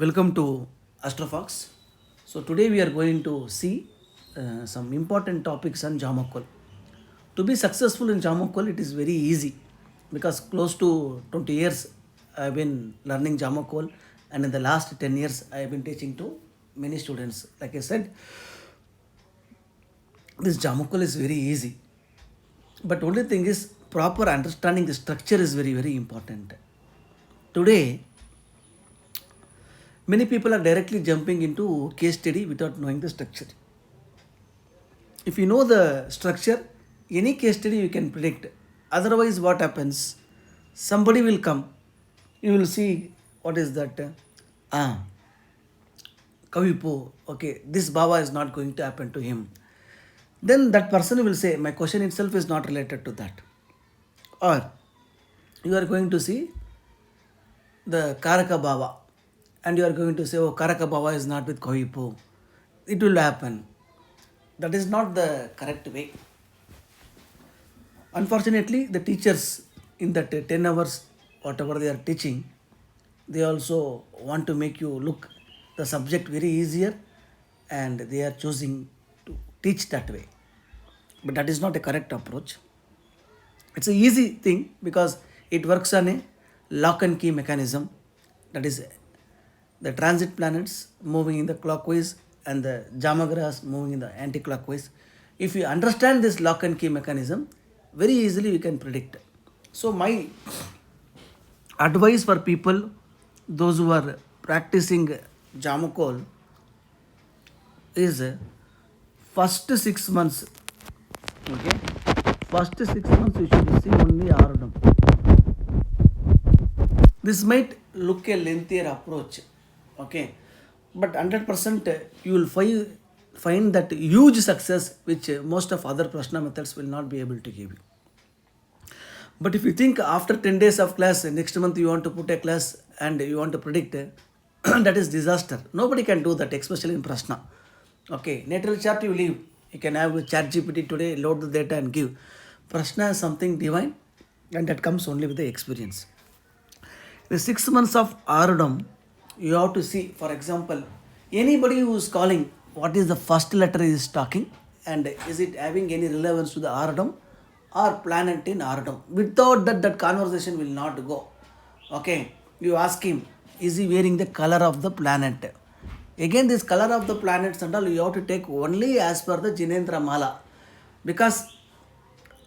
Welcome to Astrofoxx. So today we are going to see some important topics on Jammakol. To be successful in Jammakol, it is very easy because close to 20 years I have been learning Jammakol, and in the last 10 years I have been teaching to many students. Like I said, this Jammakol is very easy, but only thing is proper understanding the structure is very important. Today many people are directly jumping into case study without knowing the structure. If you know the structure, any case study you can predict. Otherwise, what happens? Somebody will come. You will see what is that. Ah, Kavipo. Okay, this Baba is not going to happen to him. Then that person will say, my question itself is not related to that. Or you are going to see the Karaka Baba, and you are going to say, oh, Karaka Baba is not with Kavipo. It will happen. That is not the correct way. Unfortunately, the teachers in that 10 hours, whatever they are teaching, they also want to make you look the subject very easier, and they are choosing to teach that way. But that is not a correct approach. It's a easy thing because it works on a lock and key mechanism, that is the transit planets moving in the clockwise and the Jamagraphs moving in the anti-clockwise. If you understand this lock and key mechanism, very easily we can predict. So my advice for people, those who are practicing Jamukol, is first 6 months. Okay, first 6 months you should see only Ardham. This might look a lengthier approach, okay, but 100% you will find that huge success which most of other prashna methods will not be able to give you. But if you think after 10 days of class, next month you want to put a class and you want to predict, that is disaster. Nobody can do that, especially in prashna. Okay, natal chart you leave. You can have chat GPT today, load the data and give. Prashna is something divine, and that comes only with the experience. The 6 months of Ardham, you have to see, for example, anybody who is calling, what is the first letter he is talking, and is it having any relevance to the Ardham or planet in Ardham. Without that, that conversation will not go. Okay, you ask him, is he wearing the color of the planet? Again, this color of the planets and all, you have to take only as per the Jinendra Mala, because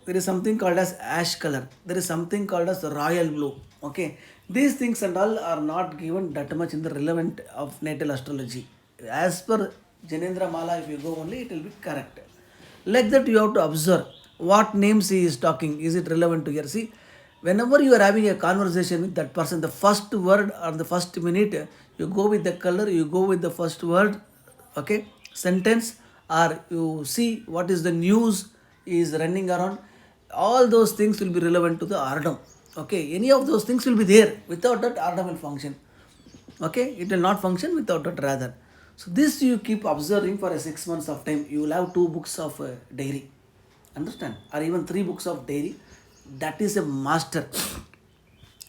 there is something called as ash color, there is something called as royal blue. Okay, these things and all are not given that much in the relevant of natal astrology. As per Janendra Mala, if you go only, it will be correct. Like that, you have to observe what names he is talking, is it relevant to here. See, whenever you are having a conversation with that person, the first word or the first minute, you go with the color, you go with the first word, okay, sentence, or you see what is the news is running around. All those things will be relevant to the Ardham. Okay, any of those things will be there. Without that, Ardham will function. Okay, it will not function without that, rather. So this you keep observing for a 6 months of time. You will have 2 books of diary, understand, or even 3 books of diary. That is a master.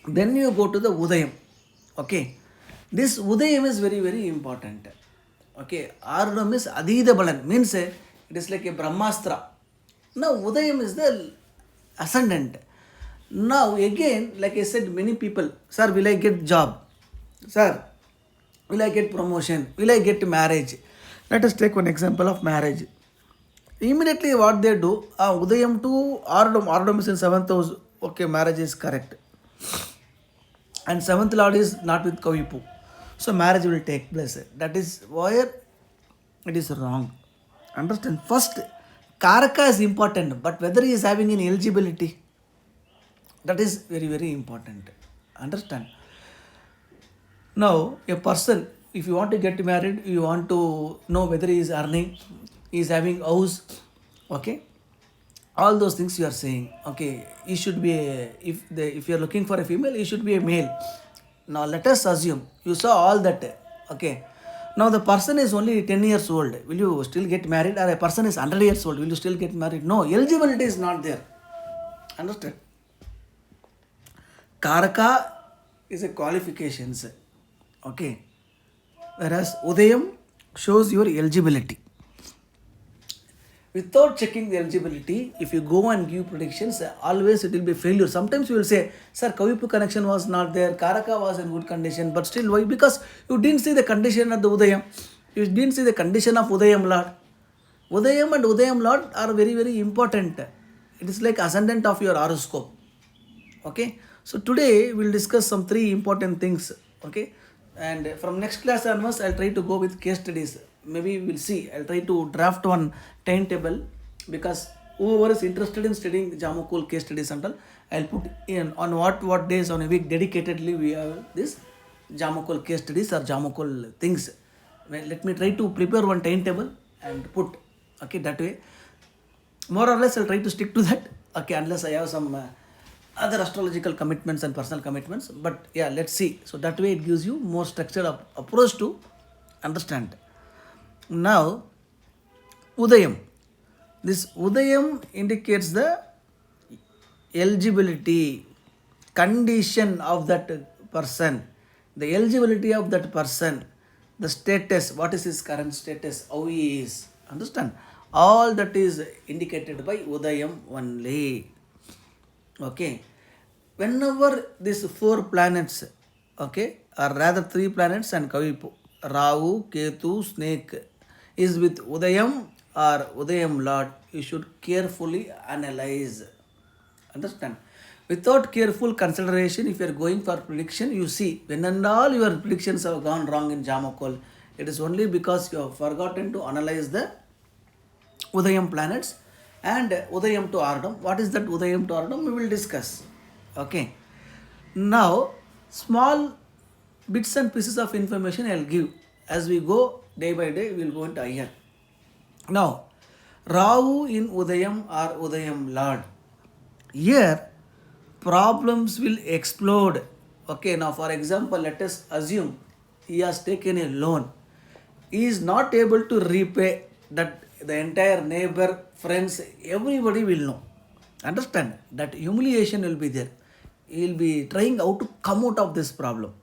Then you go to the Udayam. Okay, this Udayam is very important. Okay, Ardham is Adida Balan, means it is like a Brahmastra. Now Udayam is the ascendant. Now again, like I said, many people, sir, will I get job? Sir, will I get promotion? Will I get marriage? Let us take one example of marriage. Immediately what they do, Udayam to Ardham, Ardham is in 7th house, okay, marriage is correct. And 7th lord is not with Kavipu. So marriage will take place. That is where it is wrong. Understand? First, Karaka is important, but whether he is having any eligibility, that is very important. Understand? Now, a person, if you want to get married, you want to know whether he is earning, he is having house, okay, all those things you are saying. Okay, he should be if you are looking for a female, he should be a male. Now let us assume you saw all that. Okay, now the person is only 10 years old, will you still get married? Or a person is 100 years old, will you still get married? No, eligibility is not there. Understand? Karaka is a qualifications. Okay, Whereas Udayam shows your eligibility. Without checking the eligibility, if you go and give predictions, always it will be failure. Sometimes you will say, sir, Kavipu connection was not there, Karaka was in good condition, but still why? Because you didn't see the condition of the Udayam. You didn't see the condition of Udayam Lord. Udayam and Udayam Lord are very, very important. It is like ascendant of your horoscope. Okay. So today we'll discuss some 3 important things. Okay. And from next class onwards, I'll try to go with case studies. Maybe we'll see. I'll try to draft one timetable, because whoever is interested in studying Jammakol case studies and all, I'll put in on what days on a week dedicatedly we have this Jammakol case studies or Jammakol things. Well, let me try to prepare one timetable and put. Okay, that way. More or less, I'll try to stick to that. Okay, unless I have some other astrological commitments and personal commitments. But yeah, let's see. So that way it gives you more structured approach to understand. Now, Udayam. This Udayam indicates the eligibility, condition of that person, the eligibility of that person, the status, what is his current status, how he is. Understand? All that is indicated by Udayam only. Okay. Whenever these 4 planets, okay, or rather 3 planets and Kavipu, Rahu, Ketu, Snake, is with Udayam or Udayam Lord, you should carefully analyze. Understand? Without careful consideration, if you are going for prediction, you see, when and all your predictions have gone wrong in Jammakol, it is only because you have forgotten to analyze the Udayam planets and Udayam to Ardam. What is that Udayam to Ardam? We will discuss. Okay. Now, small bits and pieces of information I will give. As we go day by day, we will go into higher. Now, Rahu in Udayam or Udayam Lord. Here, problems will explode. Okay, now for example, let us assume he has taken a loan. He is not able to repay that. The entire neighbor, friends, everybody will know. Understand? That humiliation will be there. He will be trying how to come out of this problem.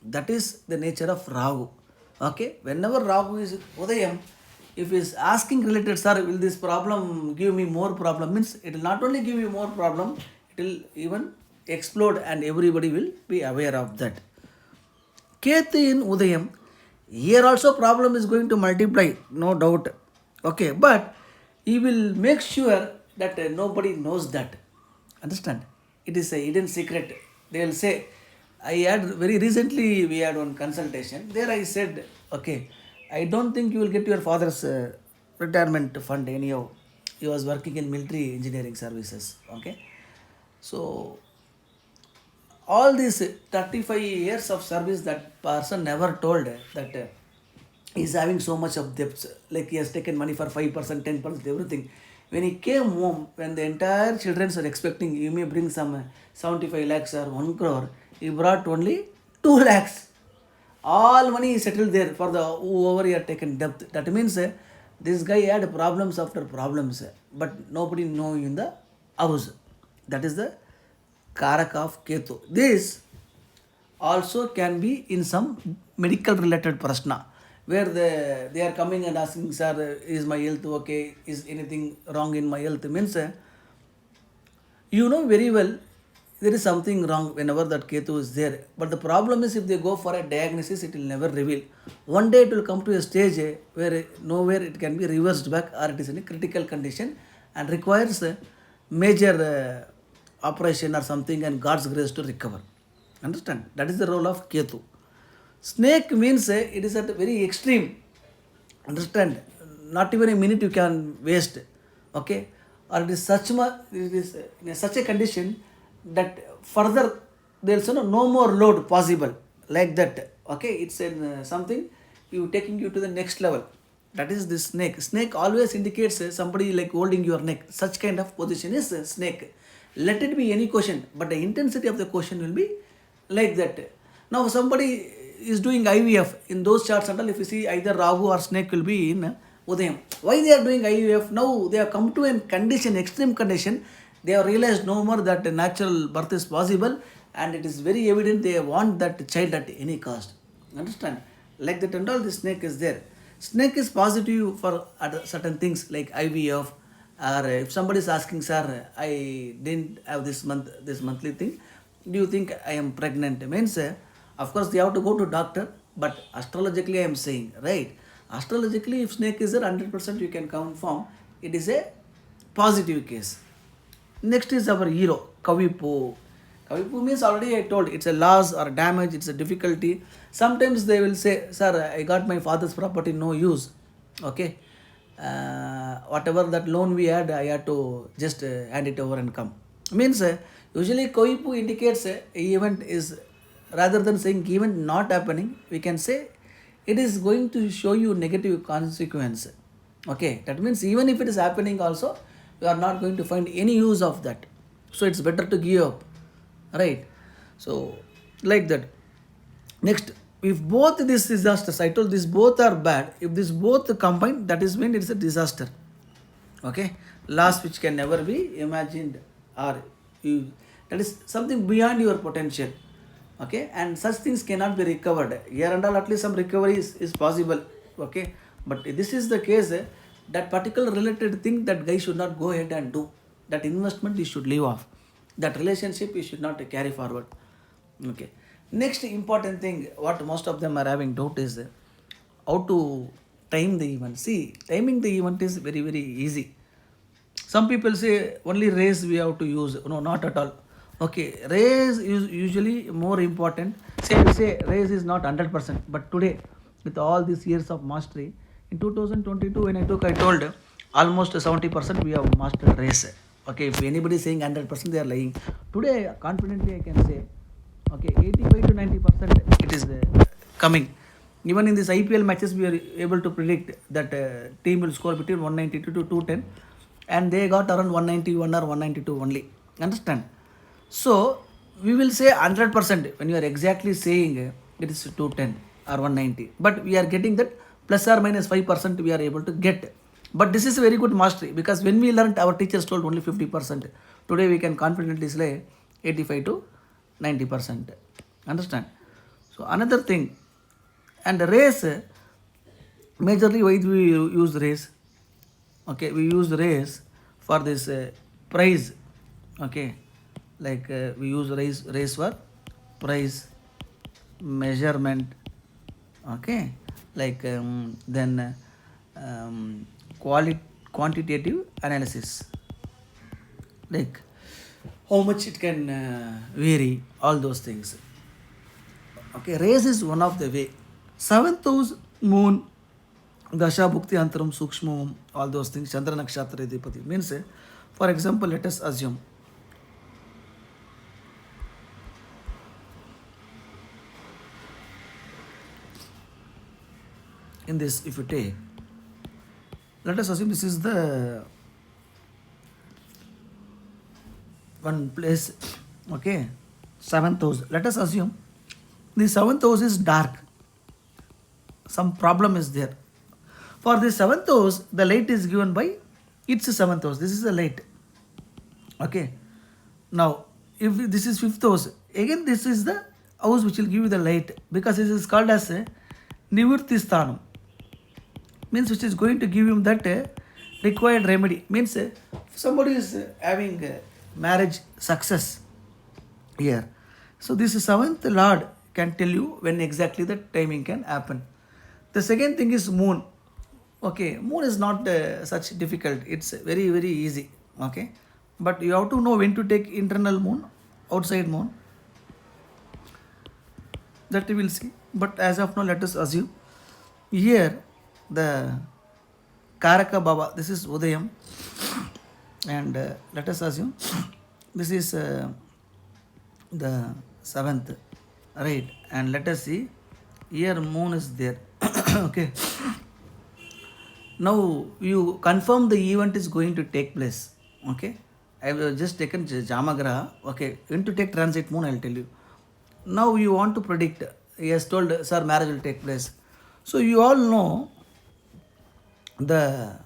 That is the nature of Rahu. Okay? Whenever Rahu is Udayam, if he is asking related, sir, will this problem give me more problem? Means it will not only give you more problem, it will even explode and everybody will be aware of that. Ketu in Udayam, here also problem is going to multiply, no doubt. Okay, but he will make sure that nobody knows that. Understand? It is a hidden secret. They will say, I had very recently, we had one consultation. There I said, okay, I don't think you will get your father's retirement fund anyhow. He was working in military engineering services. Okay. So, all these 35 years of service, that person never told that he's having so much of debts, like he has taken money for 5%, 10%, everything. When he came home, when the entire children are expecting you may bring some 75 lakhs or 1 crore, he brought only 2 lakhs. All money is settled there for the whoever he had taken debt. That means this guy had problems after problems, but nobody know in the house. That is the Karaka of Ketu. This also can be in some medical related prashna, where they are coming and asking, sir, is my health okay? Is anything wrong in my health? Means, you know very well there is something wrong whenever that Ketu is there. But the problem is if they go for a diagnosis, it will never reveal. One day it will come to a stage where nowhere it can be reversed back, or it is in a critical condition and requires a major operation or something and God's grace to recover. Understand? That is the role of Ketu. Snake means it is at a very extreme. Understand? Not even a minute you can waste. Okay? Or it is in such a condition that further there is no more load possible. Like that. Okay? It's something taking you to the next level. That is the snake. Snake always indicates somebody like holding your neck. Such kind of position is snake. Let it be any question, but the intensity of the question will be like that. Now somebody is doing IVF in those charts and all, if you see either Rahu or snake will be in Udayam. Why they are doing IVF? Now they have come to a condition, extreme condition. They have realized no more that natural birth is possible, and it is very evident they want that child at any cost. Understand? Like that and all, the snake is there. Snake is positive for certain things like IVF, or if somebody is asking, sir, I didn't have this monthly thing, do you think I am pregnant? Means, of course, they have to go to doctor, but astrologically, I am saying, right? Astrologically, if snake is there, 100% you can confirm it is a positive case. Next is our hero, Kavipu. Kavipu means already I told it's a loss or damage, it's a difficulty. Sometimes they will say, sir, I got my father's property, no use. Okay. Whatever that loan we had, I had to just hand it over and come. Means usually Kavipu indicates event is, rather than saying event not happening, we can say it is going to show you negative consequence. Okay, that means even if it is happening also, you are not going to find any use of that. So it's better to give up, right? So like that. Next, if both these disasters, I told these both are bad. If this both combine, that is when it's a disaster. Okay, loss which can never be imagined, or you, that is something beyond your potential. Okay, and such things cannot be recovered here and all. At least some recovery is possible. Okay, but this is the case, that particular related thing that guy should not go ahead and do. That investment you should leave off. That relationship you should not carry forward. Okay, next important thing what most of them are having doubt is how to time the event. See, timing the event is very very easy. Some people say only rays we have to use. No, not at all. Okay, rays is usually more important. Say we say rays is not 100%, but today with all these years of mastery, in 2022 when I told almost 70% we have mastered rays. Okay, if anybody is saying 100% they are lying. Today confidently I can say, okay, 85 to 90% it is coming. Even in these IPL matches, we are able to predict that team will score between 192 to 210, and they got around 191 or 192 only. Understand? So we will say 100% when you are exactly saying it is 210 or 190, but we are getting that plus or minus 5% we are able to get. But this is a very good mastery, because when we learned, our teachers told only 50%. Today we can confidently say 85 to 90%. Understand? So another thing, and race, majorly why do we use race? Okay, we use race for this price. Okay, like we use race for price measurement. Okay, like then quantitative analysis, like how much it can vary, all those things. Okay, race is one of the way. Seventh house, moon, Dasha Bhukti Antaram Sukshmam, all those things, Chandra Nakshatra Dipati. Means, for example, let us assume in this, if you take, let us assume this is the one place, okay, seventh house. Let us assume the seventh house is dark. Some problem is there. For the seventh house, the light is given by its seventh house. This is the light. Okay. Now, if this is fifth house, again this is the house which will give you the light, because it is called as a Nivurti Sthanam. Means which is going to give him that required remedy. Means somebody is having marriage success here. So this seventh lord can tell you when exactly the timing can happen. The second thing is moon. Okay, moon is not such difficult. It's very very easy. Okay, but you have to know when to take internal moon, outside moon. That we will see. But as of now, let us assume here the Karaka Baba. This is Udayam, and let us assume this is the seventh, right? And let us see here moon is there. Okay. Now you confirm the event is going to take place. Okay, I have just taken Jamagraha. Okay, when to take transit moon, I will tell you. Now you want to predict. He has told, sir, marriage will take place. So you all know the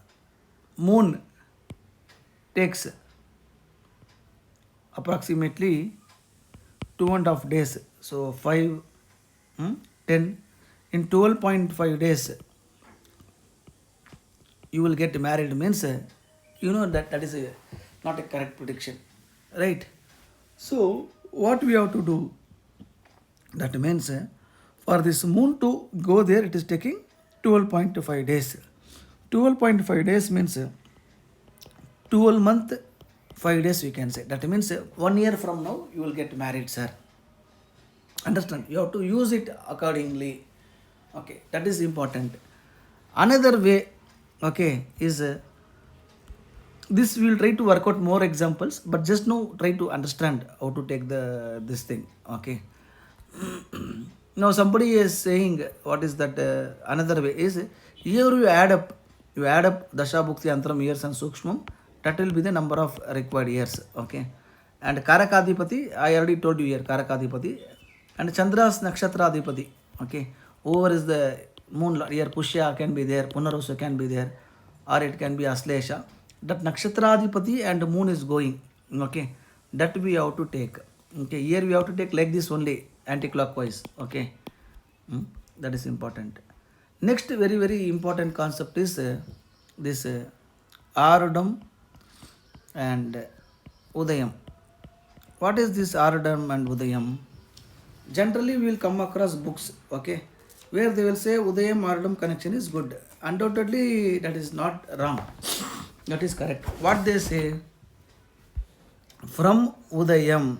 moon takes approximately 2.5 days. So 5, 10, in 12.5 days you will get married means that is not a correct prediction, right? So what we have to do, that means for this moon to go there it is taking 12.5 days. 12.5 days means 12 month 5 days we can say. That means 1 year from now you will get married, sir. Understand? You have to use it accordingly. Okay, that is important. Another way, okay, is this we will try to work out more examples, but just now try to understand how to take this thing. Okay. Now somebody is saying what is that, another way is here you add up dasha bhukti antram years and sukshmam, that will be the number of required years. Okay. And karakadipati, I already told you here, karakadipati and Chandra's Nakshatradipati. Okay, over is the moon here, Pushya can be there, Punarusa can be there, or it can be Aslesha. That Nakshatradipati and moon is going. Okay, that we have to take. Okay, here we have to take like this only, anti-clockwise. Okay, that is important. Next, very very important concept is this Arudam and Udayam. What is this Arudam and Udayam? Generally we will come across books, okay, where they will say Udayam Ardam connection is good. Undoubtedly that is not wrong, that is correct. What they say, from Udayam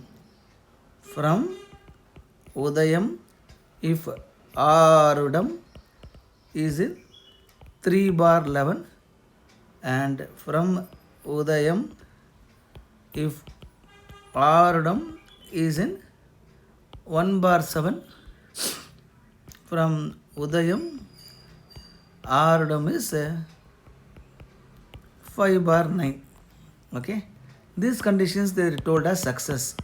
if Arudam is in 3/11 and from Udayam if Arudam is in 1/7, from Udayam Ardam is 5/9. Okay, these conditions they told as success.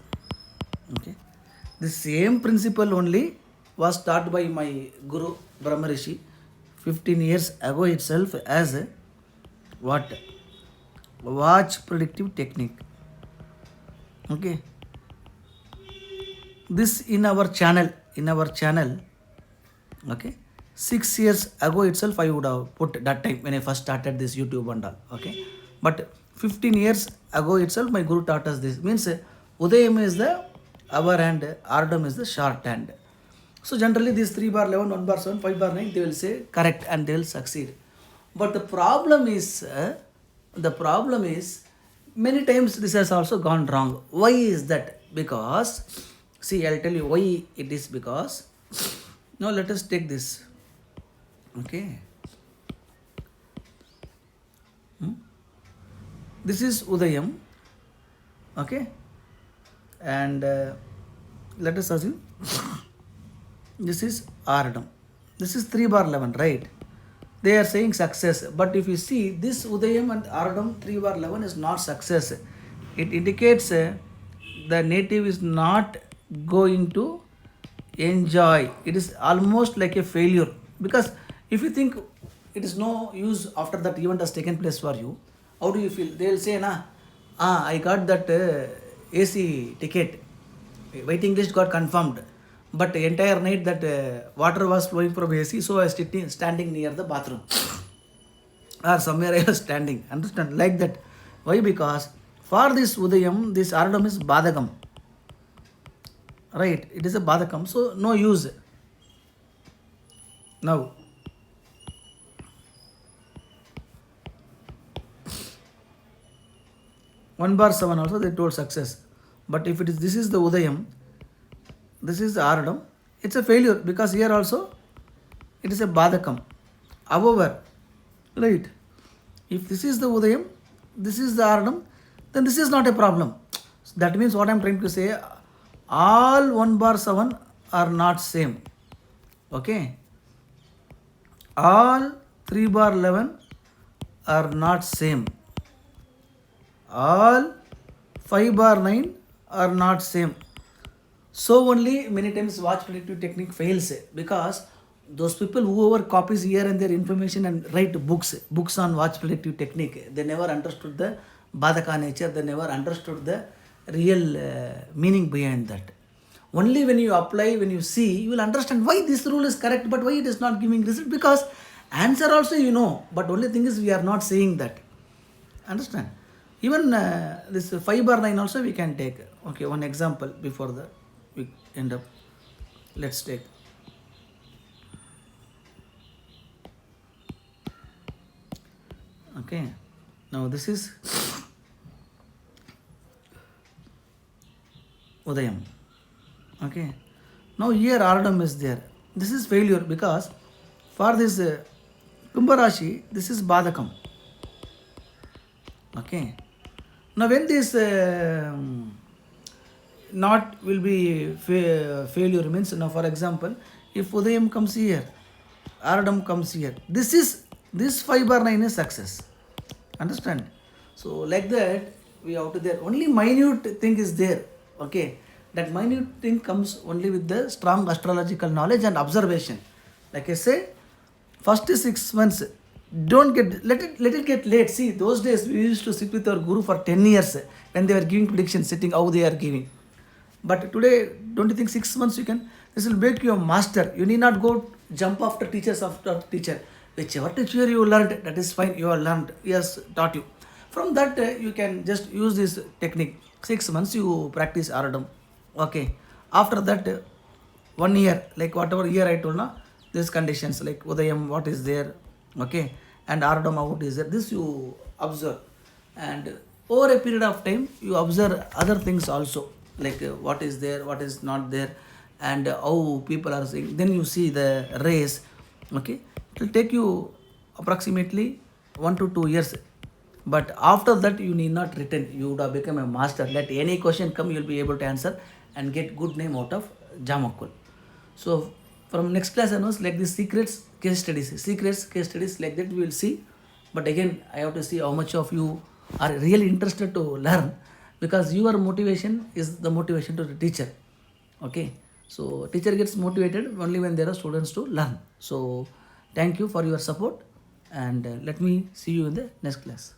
Okay, the same principle only was taught by my Guru Brahma Rishi 15 years ago itself as what? Watch predictive technique. Okay, this in our channel, okay, 6 years ago itself I would have put that time when I first started this YouTube and all. Okay, but 15 years ago itself my Guru taught us this. Means Udayam is the hour and Ardam is the short hand. So generally these 3/11, 1/7, 5/9 they will say correct and they will succeed. But the problem is many times this has also gone wrong. Why is that? Because see, I'll tell you why it is. Because now let us take this. Okay, this is Udayam. Okay, and let us assume this is Ardam. This is 3/11, right? They are saying success, but if you see this Udayam and Ardam 3/11 is not success. It indicates the native is not going to enjoy. It is almost like a failure, because if you think it is no use after that event has taken place for you, how do you feel? They will say, I got that AC ticket, waiting list got confirmed, but the entire night that water was flowing from AC, so I was standing near the bathroom or somewhere I was standing. Understand? Like that. Why? Because for this Udayam, this Ardam is Badagam. Right? It is a Badakam, so no use. Now, one bar 7 also they told success. But if it is this is the Udayam, this is the Ardam, it's a failure, because here also it is a Badakam. However, right, if this is the Udayam, this is the Ardam, then this is not a problem. So that means what I am trying to say, all 1/7 are not same. Okay, all 3/11 are not same. All 5/9 are not same. So only many times watch predictive technique fails, because those people whoever copies here and there information and write books on watch predictive technique, they never understood the Badaka nature, they never understood the real meaning behind that. Only when you apply, when you see, you will understand why this rule is correct, but why it is not giving result. Because answer also you know, but only thing is we are not saying that. Understand? Even this 5/9 also we can take. Okay, one example before the we end up. Let's take. Okay, now this is Udayam. Okay, now here Ardam is there. This is failure because for this Kumbha Rashi, this is Badakam. Okay, now when this not will be failure means, now for example, if Udayam comes here, Ardam comes here, this 5/9 is success. Understand? So like that we have to there. Only minute thing is there. Okay, that minute thing comes only with the strong astrological knowledge and observation. Like I say, first 6 months, don't get let it get late. See, those days we used to sit with our guru for 10 years when they were giving predictions, sitting how they are giving. But today, don't you think 6 months you can? This will make you a master. You need not go jump after teachers after teacher. Whichever teacher you learned, that is fine. You have learned. He has taught you. From that, you can just use this technique. 6 months you practice Ardam. Okay. After that, 1 year, like whatever year I told now, these conditions like Udayam, what is there, okay, and Ardam, what is there. This you observe, and over a period of time, you observe other things also, like what is there, what is not there, and how people are saying. Then you see the race. Okay, it will take you approximately 1 to 2 years. But after that, you need not return. You would have become a master. Let any question come, you will be able to answer and get good name out of Jammakol. So from next class onwards, like the secrets case studies like that we will see. But again, I have to see how much of you are really interested to learn, because your motivation is the motivation to the teacher. Okay, so teacher gets motivated only when there are students to learn. So thank you for your support, and let me see you in the next class.